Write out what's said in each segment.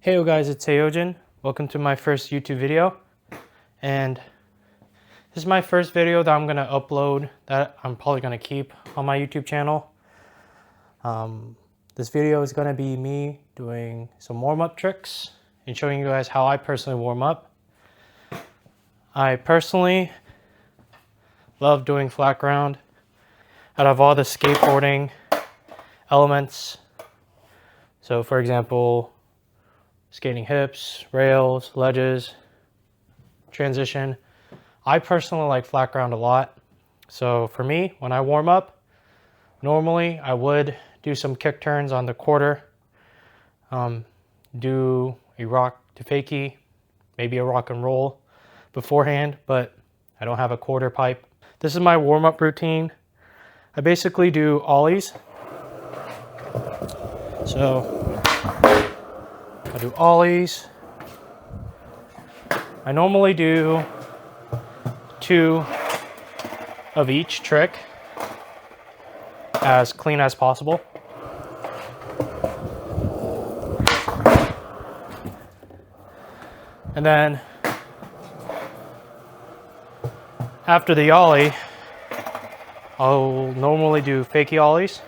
Hey guys, it's Seojin. Welcome to my first YouTube video. And this is my first video that I'm gonna upload that I'm probably gonna keep on my YouTube channel. This video is gonna be me doing some warm-up tricks and showing you guys how I personally warm up. I personally love doing flat ground. Out of all the skateboarding elements, so for example, skating hips, rails, ledges, transition, I personally like flat ground a lot. So for me, when I warm up, normally I would do some kick turns on the quarter, do a rock to fakie, maybe a rock and roll beforehand, but I don't have a quarter pipe. This is my warm-up routine. I basically do ollies. So I do ollies. I normally do 2 of each trick as clean as possible. And then after the ollie, I'll normally do fakie ollies.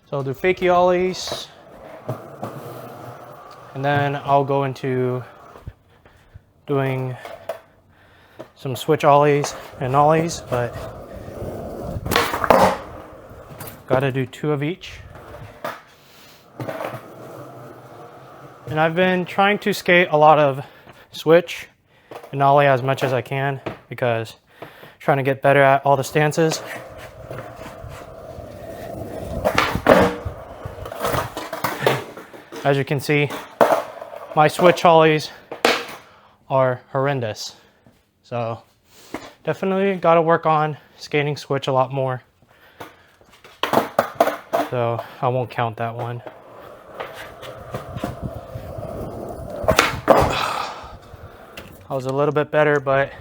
So I'll do fakie ollies, and then I'll go into doing some switch ollies and ollies, but gotta do 2 of each. And I've been trying to skate a lot of switch and ollie as much as I can because I'm trying to get better at all the stances. As you can see, my switch ollies are horrendous. So definitely got to work on skating switch a lot more. So I won't count that one. I was a little bit better, but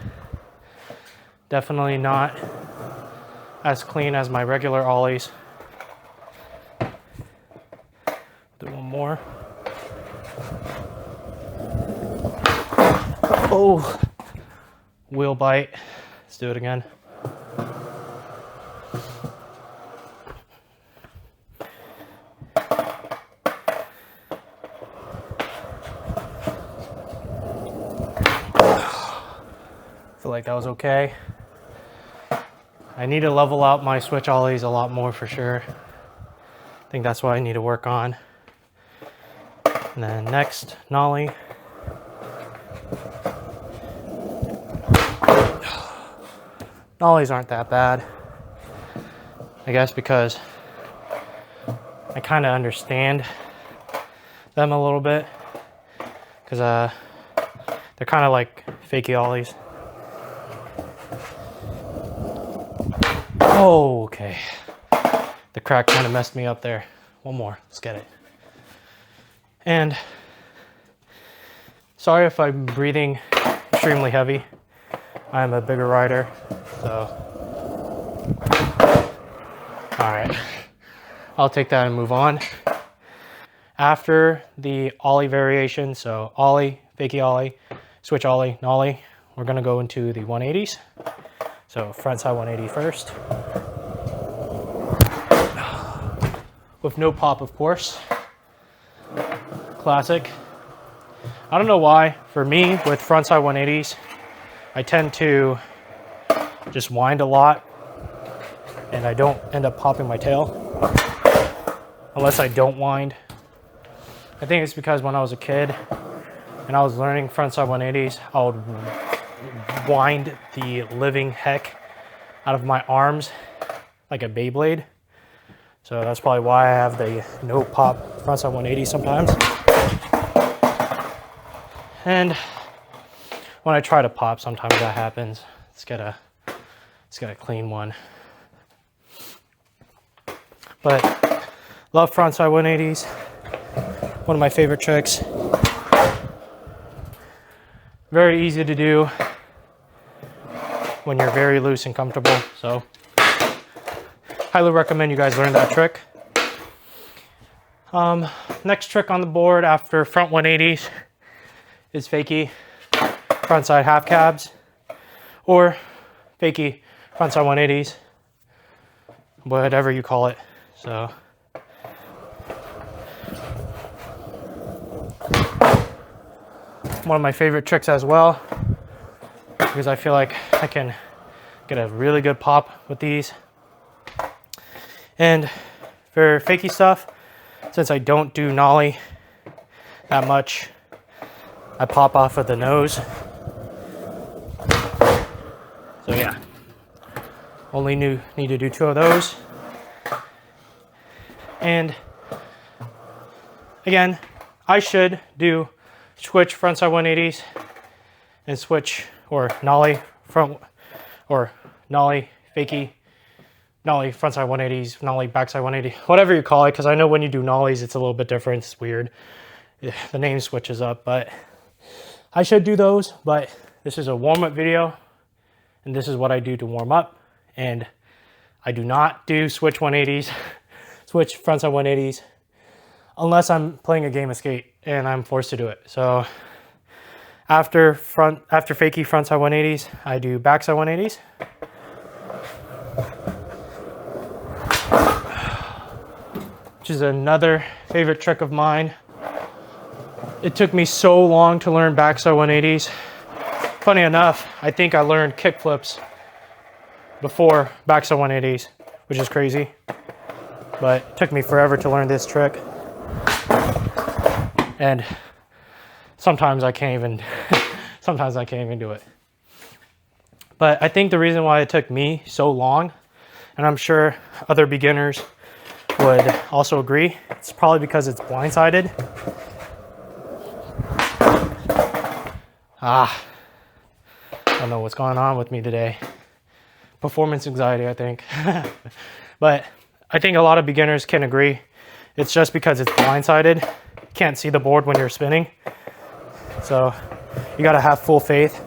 definitely not as clean as my regular ollies. Do one more. Oh, wheel bite. Let's do it again. Feel like that was okay. I need to level out my switch ollies a lot more for sure. I think that's what I need to work on. And then next, nollie. Nollies aren't that bad, I guess, because I kind of understand them a little bit, because they're kind of like fakie ollies. Oh, okay. The crack kind of messed me up there. One more, let's get it. And sorry if I'm breathing extremely heavy. I'm a bigger rider, so. All right, I'll take that and move on. After the ollie variation, so ollie, fakie ollie, switch ollie, nollie, we're gonna go into the 180s. So front side 180 first. With no pop, of course. Classic. I don't know why, for me, with frontside 180s, I tend to just wind a lot and I don't end up popping my tail unless I don't wind. I think it's because when I was a kid and I was learning frontside 180s, I would wind the living heck out of my arms like a Beyblade. So that's probably why I have the no pop frontside 180 sometimes. And when I try to pop, sometimes that happens. Let's get a clean one. But love frontside 180s. One of my favorite tricks. Very easy to do when you're very loose and comfortable. So highly recommend you guys learn that trick. Next trick on the board after front 180s is fakie frontside half cabs, or fakie frontside 180s, whatever you call it. So one of my favorite tricks as well, because I feel like I can get a really good pop with these. And for fakie stuff, since I don't do nollie that much, I pop off of the nose. So yeah, only need to do 2 of those. And again, I should do switch frontside 180s and switch, or nollie front, or nollie fakie, nollie frontside 180s, nollie backside 180, whatever you call it, because I know when you do nollies it's a little bit different. It's weird, the name switches up, but I should do those. But this is a warm-up video, and this is what I do to warm up. And I do not do switch 180s, switch frontside 180s, unless I'm playing a game of skate and I'm forced to do it. So after fakie frontside 180s, I do backside 180s. Which is another favorite trick of mine. It took me so long to learn backside 180s. Funny enough, I think I learned kick flips before backside 180s, which is crazy. But it took me forever to learn this trick. And sometimes I can't even do it. But I think the reason why it took me so long, and I'm sure other beginners would also agree, it's probably because it's blindsided. I don't know what's going on with me today. Performance anxiety, I think. But I think a lot of beginners can agree. It's just because it's blindsided. You can't see the board when you're spinning. So you gotta have full faith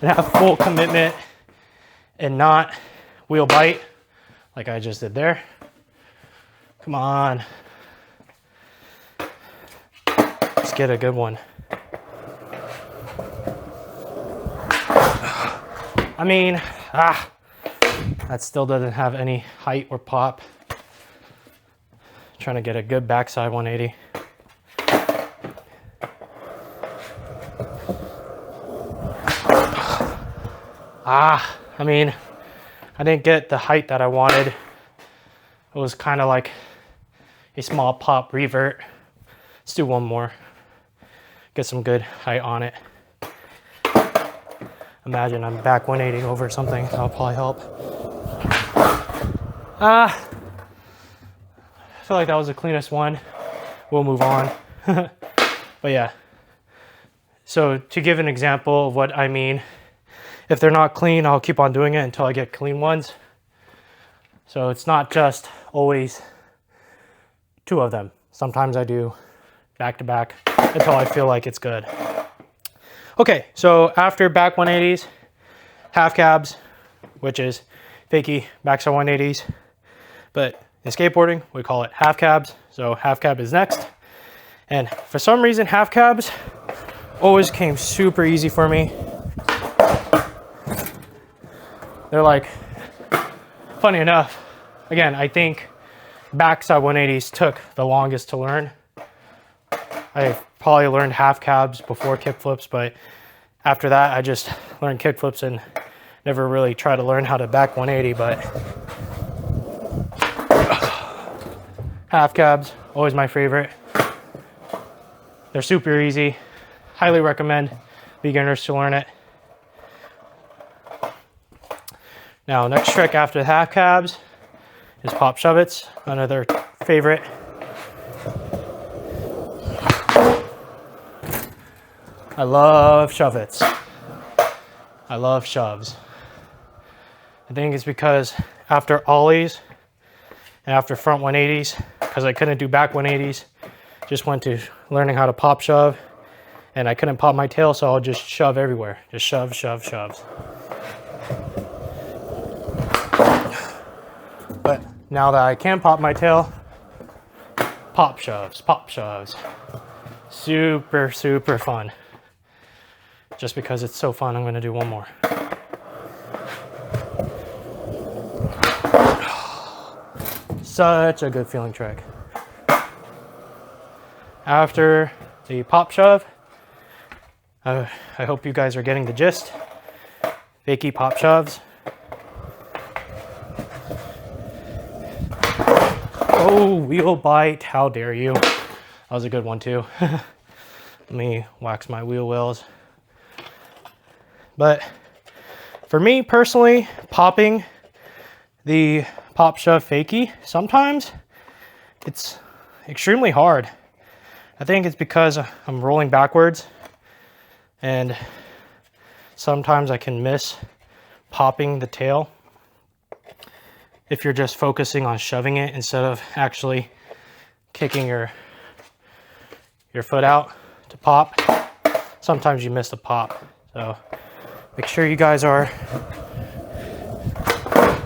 and have full commitment and not wheel bite like I just did there. Come on. Let's get a good one. I mean, that still doesn't have any height or pop. Trying to get a good backside 180. I mean, I didn't get the height that I wanted. It was kind of like a small pop revert. Let's do one more. Get some good height on it. Imagine I'm back 180 over something. That'll probably help. I feel like that was the cleanest one. We'll move on. But yeah. So to give an example of what I mean, if they're not clean, I'll keep on doing it until I get clean ones. So it's not just always 2 of them. Sometimes I do back to back until I feel like it's good. Okay, so after back 180s, half cabs, which is fakie backside 180s, but in skateboarding, we call it half cabs. So half cab is next. And for some reason, half cabs always came super easy for me. They're like, funny enough, again, I think backside 180s took the longest to learn. I probably learned half cabs before kick flips, but after that, I just learned kick flips and never really tried to learn how to back 180, but half cabs, always my favorite. They're super easy. Highly recommend beginners to learn it. Now, next trick after the half cabs is pop shove-its, another favorite. I love shove-its. I love shoves. I think it's because after ollies and after front 180s, because I couldn't do back 180s, just went to learning how to pop shove, and I couldn't pop my tail, so I'll just shove everywhere. Just shove, shove, shoves. Now that I can pop my tail, pop shoves, pop shoves. Super, super fun. Just because it's so fun, I'm gonna do one more. Such a good feeling trick. After the pop shove, I hope you guys are getting the gist. Fakie pop shoves. Oh, wheel bite, how dare you. That was a good one too. Let me wax my wheel wells. But for me personally, popping the pop shove fakie, sometimes it's extremely hard. I think it's because I'm rolling backwards and sometimes I can miss popping the tail if you're just focusing on shoving it instead of actually kicking your foot out to pop. Sometimes you miss the pop. So make sure you guys are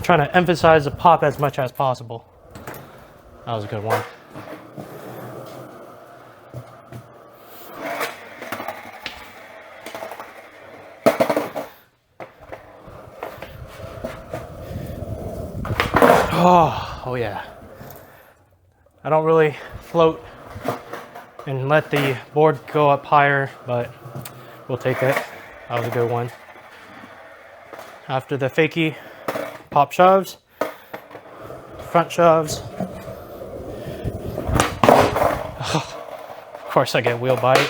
trying to emphasize the pop as much as possible. That was a good one. Oh yeah. I don't really float and let the board go up higher, but we'll take it. That was a good one. After the fakie pop shoves, front shoves. Of course I get wheel bite.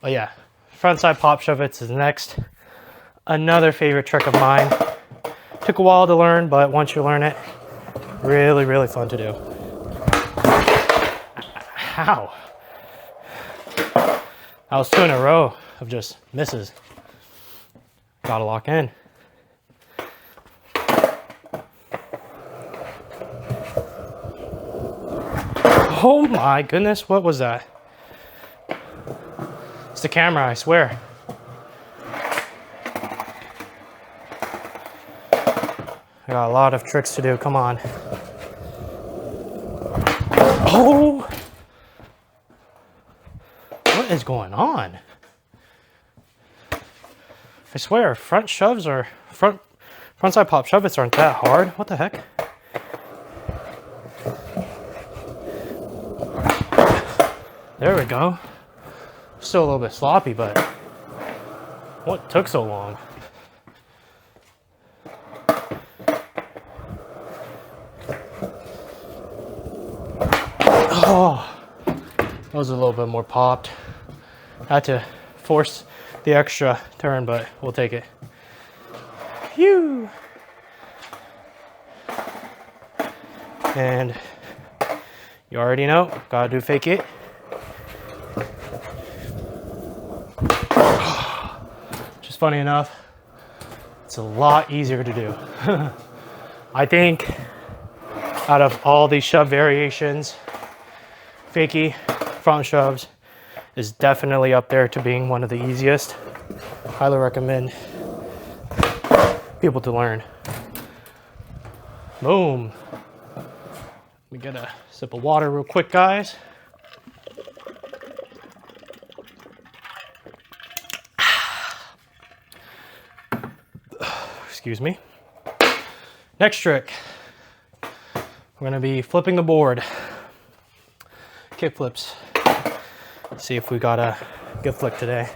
But yeah, front side pop shove it is next. Another favorite trick of mine. Took a while to learn, but once you learn it, really, really fun to do. Ow. That was 2 in a row of just misses. Gotta lock in. Oh my goodness, what was that? It's the camera, I swear. I got a lot of tricks to do, come on. Oh! What is going on? I swear, front shoves are, front side pop shove-its aren't that hard. What the heck? There we go. Still a little bit sloppy, but what took so long? Oh, that was a little bit more popped. Had to force the extra turn, but we'll take it. Phew. And you already know, gotta do fake it. Just funny enough, it's a lot easier to do. I think out of all these shove variations, fakie front shoves is definitely up there to being one of the easiest. Highly recommend people to learn. Boom. Let me get a sip of water real quick, guys. Excuse me. Next trick. We're gonna be flipping the board. Kick flips. Let's see if we got a good flick today.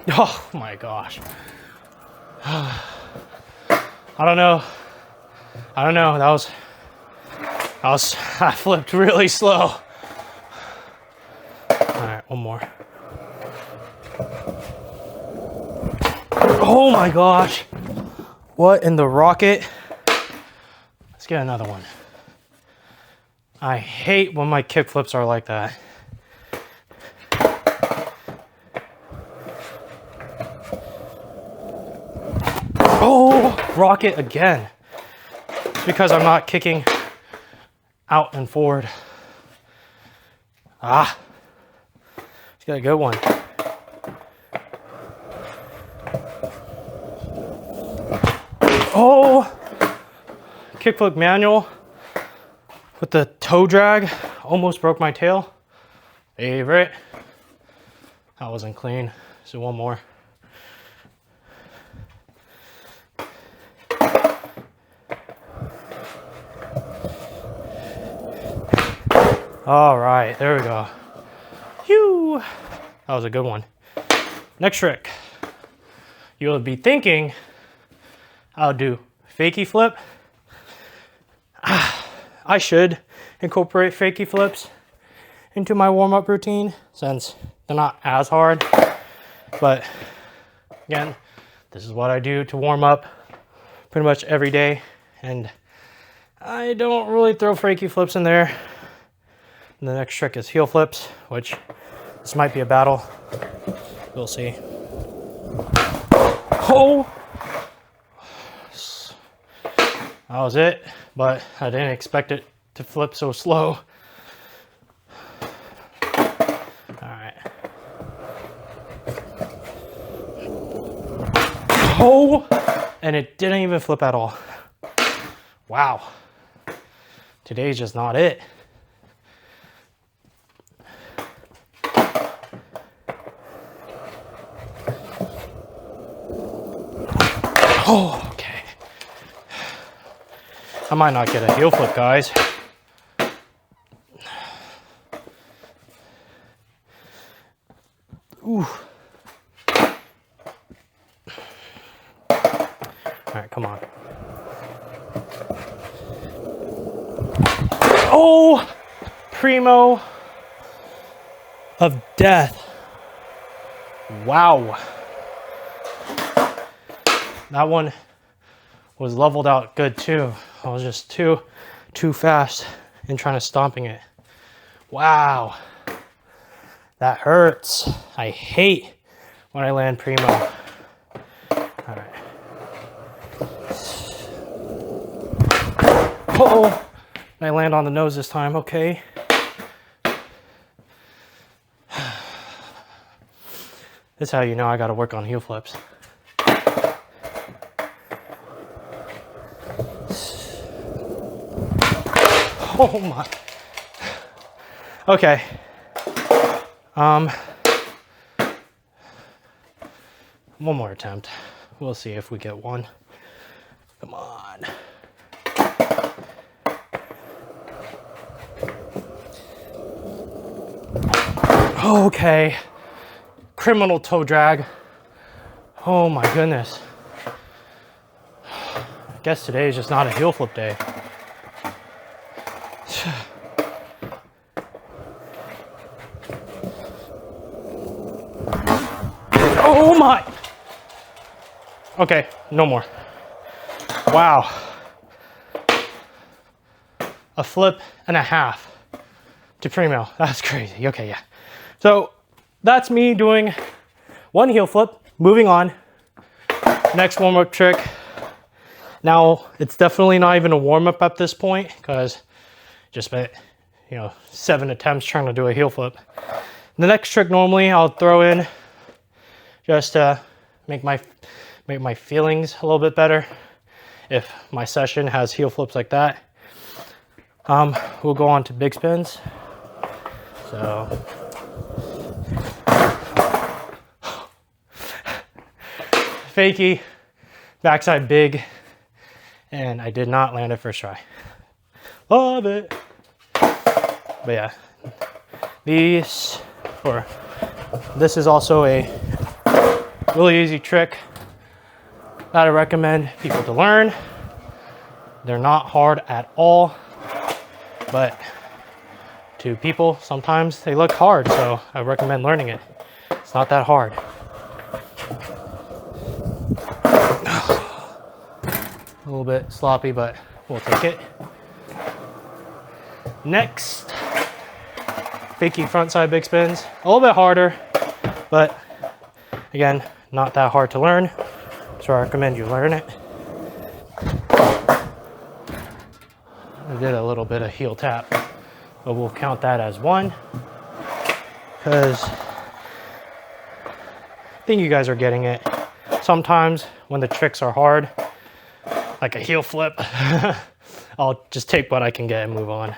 Oh my gosh. I don't know. I flipped really slow. All right, one more. Oh my gosh. What in the rocket? Let's get another one. I hate when my kick flips are like that. Oh, rocket again. It's because I'm not kicking out and forward. Ah, it's got a good one. Oh, kickflip manual with the toe drag. Almost broke my tail. Favorite. That wasn't clean. So one more. All right, there we go. Phew. That was a good one. Next trick. You'll be thinking, I'll do fakie flip. I should incorporate fakie flips into my warm-up routine since they're not as hard. But again, this is what I do to warm up pretty much every day. And I don't really throw fakie flips in there. And the next trick is heel flips, which this might be a battle. We'll see. Oh! That was it, but I didn't expect it to flip so slow. All right. Oh! And it didn't even flip at all. Wow. Today's just not it. Oh, okay. I might not get a heel flip, guys. Ooh. All right, come on. Oh, primo of death. Wow. That one was leveled out good too. I was just too fast in trying to stomping it. Wow. That hurts. I hate when I land primo. All right. Oh, I land on the nose this time, okay. This is how you know I gotta work on heel flips. Oh my. Okay. One more attempt. We'll see if we get one. Come on. Okay. Criminal toe drag. Oh my goodness. I guess today is just not a heel flip day. Oh my! Okay, no more. Wow. A flip and a half to primo. That's crazy. Okay, yeah. So that's me doing one heel flip. Moving on. Next warm-up trick. Now, it's definitely not even a warm-up at this point because just spent, 7 attempts trying to do a heel flip. The next trick normally I'll throw in just to make my feelings a little bit better. If my session has heel flips like that, we'll go on to big spins. So fakie, backside big, and I did not land it first try. Love it. But yeah, this is also a really easy trick that I recommend people to learn. They're not hard at all, but to people, sometimes they look hard, so I recommend learning it. It's not that hard. A little bit sloppy, but we'll take it. Next, fakie frontside big spins. A little bit harder, but again, not that hard to learn, so I recommend you learn it. I did a little bit of heel tap, but we'll count that as one because I think you guys are getting it. Sometimes when the tricks are hard, like a heel flip. I'll just take what I can get and move on.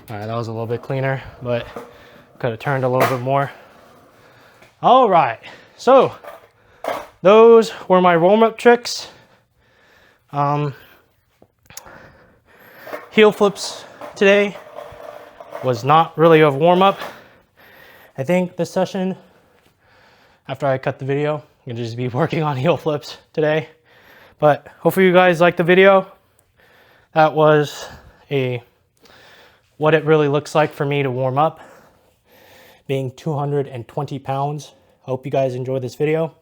All right, that was a little bit cleaner, but could have turned a little bit more. All right, so those were my warm-up tricks. Heel flips today was not really a warm-up. I think this session, after I cut the video, I'm gonna just be working on heel flips today. But hopefully you guys liked the video. That was what it really looks like for me to warm up, being 220 pounds. Hope you guys enjoyed this video.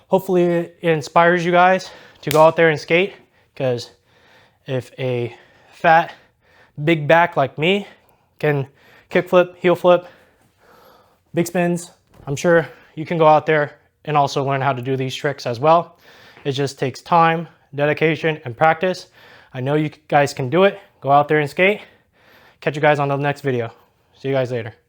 Hopefully it inspires you guys to go out there and skate, because if a fat, big back like me can kick flip, heel flip, big spins, I'm sure you can go out there and also learn how to do these tricks as well. It just takes time, dedication, and practice. I know you guys can do it. Go out there and skate. Catch you guys on the next video. See you guys later.